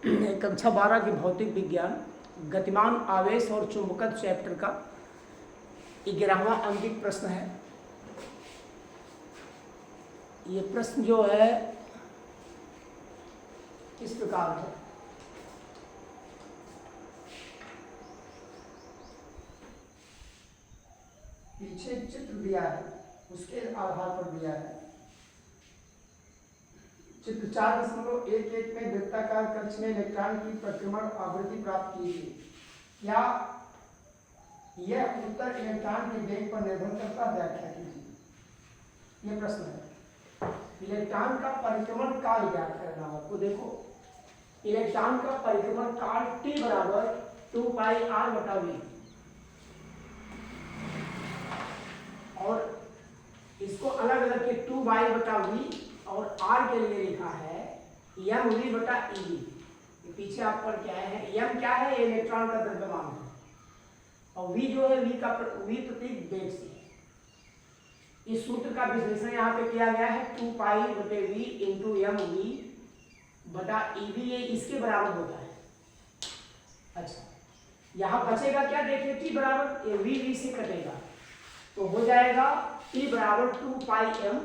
कक्षा 12 की भौतिक विज्ञान गतिमान आवेश और चुंबकत्व चैप्टर का 11वां अंकित प्रश्न है। ये प्रश्न जो है इस प्रकार है। पीछे चित्र दिया है, उसके आधार पर दिया है। चित्र 4.11 में वृत्ताकार कक्ष में इलेक्ट्रॉन की परिक्रमण आवृत्ति प्राप्त की गई। क्या यह उत्तर इलेक्ट्रॉन के वेग पर निर्भर करता है? व्याख्या कीजिए। यह प्रश्न है। इलेक्ट्रॉन का परिक्रमण काल ज्ञात करना है आपको। देखो, इलेक्ट्रॉन का परिक्रमण काल T बराबर 2πr/v, और इसको अलग अलग के 2y/v और r के लिए लिखा है mv/ev। पीछे आप पढ़ के आए हैं। m क्या है? इलेक्ट्रॉन का द्रव्यमान है, और v जो है v प्रतीक वेग से। इस सूत्र का विश्लेषण यहाँ पे किया गया है 2π/v इंटू mv/ev, ये इसके बराबर होता है। अच्छा, यहाँ बचेगा क्या? देखिए, t बराबर v से कटेगा तो हो जाएगा t बराबर 2πm/ev।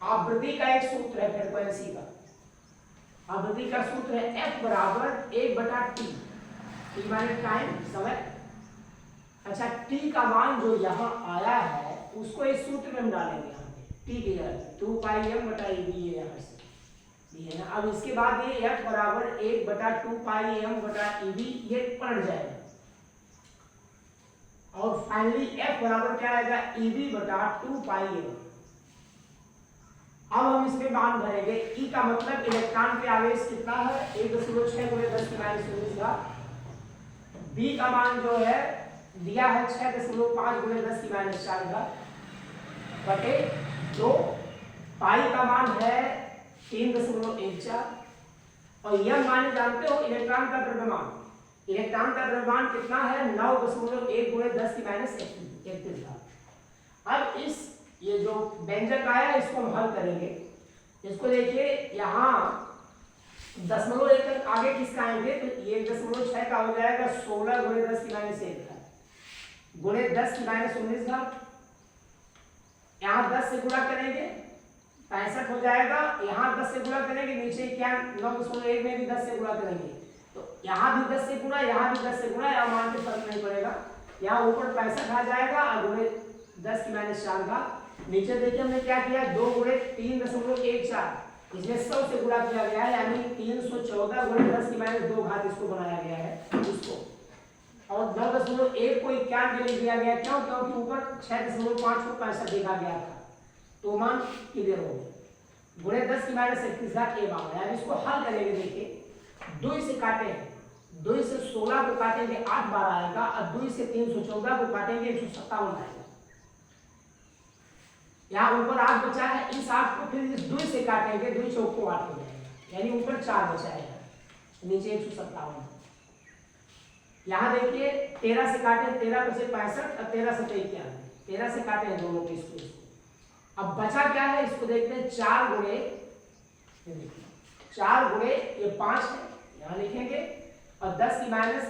आवृत्ति का एक सूत्र है फ्रीक्वेंसी का। आवृत्ति का सूत्र है f बराबर 1/t, t माने टाइम, समय। अच्छा, t का मान जो यहाँ आया है उसको इस सूत्र में हम डालेंगे। यहाँ पे t की जगह 2πm/ev यहाँ से ये ना। अब इसके बाद ये f बराबर 1/2πm/ev ये पढ़ जाएगा, और फाइनली f बराबर क्या आएगा? ev/2πm। अब हम इसमें मान भरेंगे। E का मतलब इलेक्ट्रॉन पे आवेश कितना है? 1.6 × 10⁻⁻⁻। B का मान जो है दिया है 6.5 × 10⁻⁴ बटे 2। पाई का मान है 3.14, और यह मान जानते हो इलेक्ट्रॉन का द्रव्यमान। इलेक्ट्रॉन का द्रव्यमान कितना है? 9.1 × 10⁻31। अब इस ये जो व्यंजक आया इसको हम हल करेंगे। इसको देखिए, यहाँ 0.1 आगे किसका आएंगे तो 1.6 का हो जाएगा 16 × 10⁻⁴ गुणे 10⁻⁻⁻। यहाँ 10 से गुणा करेंगे 65 हो जाएगा। यहाँ 10 से गुणा करेंगे, नीचे क्या 9.1 में भी 10 से गुणा करेंगे तो यहाँ भी 10 से गुणा, यहाँ भी 10 से गुणा, यहाँ मान के फर्क नहीं पड़ेगा। यहाँ ऊपर 65 आ जाएगा और गुणे 10⁻⁴। नीचे देखिए हमने क्या किया, 2 × 3.14, इसमें 100 से गुणा किया गया है, यानी 314 × 10⁻2 इसको बनाया गया है इसको। और 9.1 को 91 लिख दिया गया। क्यों? क्योंकि ऊपर 6.5 को 65 देखा गया था, तो मान क्लियर हो गया। गुणे 10⁻⁻⁰ ये मान है। अब इसको हल करेंगे। देखिए, 2 से काटे हैं, 2 से 16 को काटेंगे 8 बार आएगा, और 2 से 314 को काटेंगे 157 आएगा। यहाँ ऊपर 8 बचा है, इस 8 को फिर इस 2 से काटेंगे, 2 चौको 8 हो जाएगा, यानी ऊपर 4 बचा है, नीचे 157। यहाँ देखिए 13 से काटे 13 बचे 65, और 13 से 91, 13 से काटे हैं दोनों को, इसको। अब बचा क्या है इसको देखते हैं। 4 गुणे 5 है, यहाँ लिखेंगे, और 10⁻⁻⁴,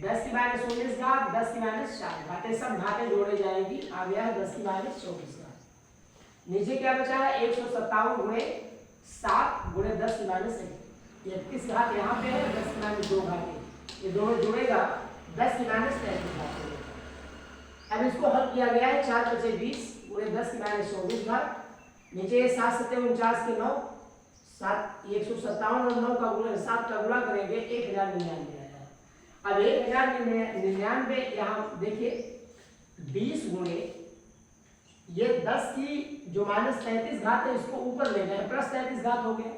10⁻⁻⁴, 10⁻⁴ घाटे सब घाटे जोड़े जाएंगी। आ गया है 10⁻⁴। नीचे क्या बचा है? 157 गुणे 7 गुणे 10⁻⁻⁴। 31 घात यहाँ पे है, 10⁻2 घाटे, ये दोनों जुड़ेगा 10⁻⁻⁵। अब इसको हल किया गया है। 4 बचे 20 गुणे 10⁻⁴। नीचे 7 × 7 = 49 के 9, 7 157 और 9 का गुणा 7 का गुणा करेंगे 1099 आएगा। अब 1099 यहाँ देखिए 20 गुणे ये 10 की जो -33 घात है इसको ऊपर ले गए, +33 घात हो गया,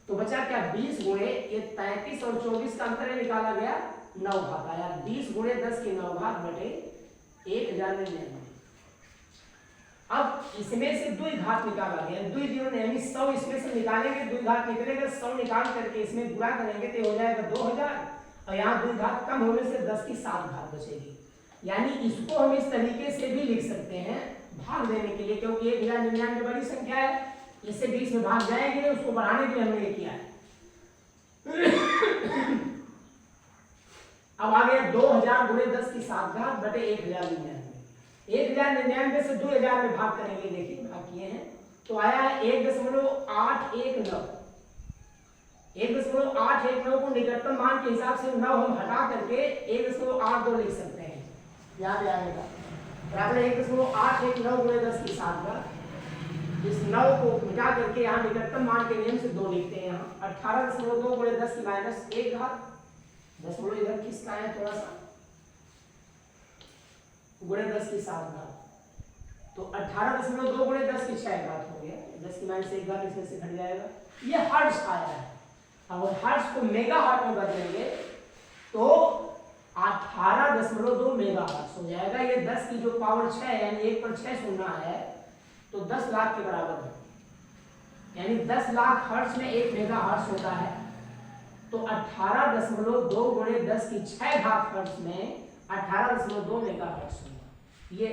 तो बचा क्या? 20 गुणे ये 33 और 24 का अंतर निकाला गया 9 घात आया। 20 गुणे 10 की 9 घात बटे 1099। अब इसमें से 2 घात निकाला गया, 2 जीरो यानी 100 इसमें से निकालेंगे, 2 घात निकलेगा, 100 निकाल करके इसमें गुणा करेंगे तो हो जाएगा 2000, और यहाँ 2 घात कम होने से 10 की 7 घात बचेगी। यानी इसको हम इस तरीके से भी लिख सकते हैं भाग देने के लिए, क्योंकि 1099 बड़ी संख्या है इससे 20 में भाग जाएंगे, उसको बढ़ाने के लिए हमने ये किया है। अब आ गया 2000 गुणे 10 की 7 घात बटे 1099। 1099 से 2000 में भाग करेंगे, देखिए भाग किए हैं तो आया है 1.819। 1.819 को निकटतम मान के हिसाब से 9 हम हटा करके 1.82 लिख सकते हैं, यहाँ पे आएगा बराबर 1.819 गुणे 10 की 7 घात। इस 9 को मिटा करके यहाँ निकटतम मान के नियम से 2 लिखते हैं। यहाँ 18.2 गुणे 10 की -1 घात, दशमलव इधर खिसका है थोड़ा सा, गुणे 10 की 7 घात, तो 18.2 गुणे 10 की 6 घात हो गया। 10 की -1 घात इसमें से घट जाएगा। ये हर्ट्ज आया है। अब हर्ट्ज को मेगा हर्ट्ज में बदलेंगे तो 18.2 मेगा हर्ट्ज हो जाएगा। ये 10 की जो पावर 6 यानी 1 पर 6 सुनना है तो 10 लाख के बराबर है, यानी 10 लाख हर्ट्ज में 1 मेगा हर्ट्ज होता है। तो 18.2 गुणे 10 की 6 घात हर्ट्ज में 18.2 मेगा हर्ट्ज होगा। ये